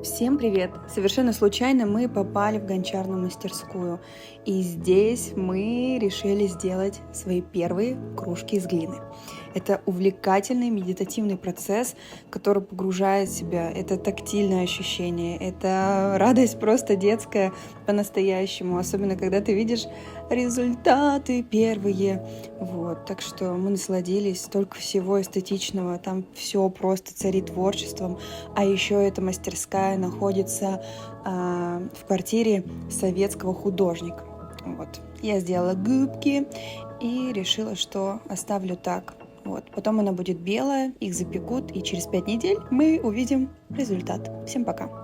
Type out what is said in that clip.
Всем привет! Совершенно случайно мы попали в гончарную мастерскую, и здесь мы решили сделать свои первые кружки из глины. Это увлекательный медитативный процесс, который погружает себя. Это тактильное ощущение, это радость просто детская по-настоящему, особенно когда ты видишь результаты первые. Вот, так что мы насладились, столько всего эстетичного, там все просто царит творчеством, а еще эта мастерская находится в квартире советского художника. Вот. Я сделала губки и решила, что оставлю так. Вот. Потом она будет белая, их запекут, и через 5 недель мы увидим результат. Всем пока!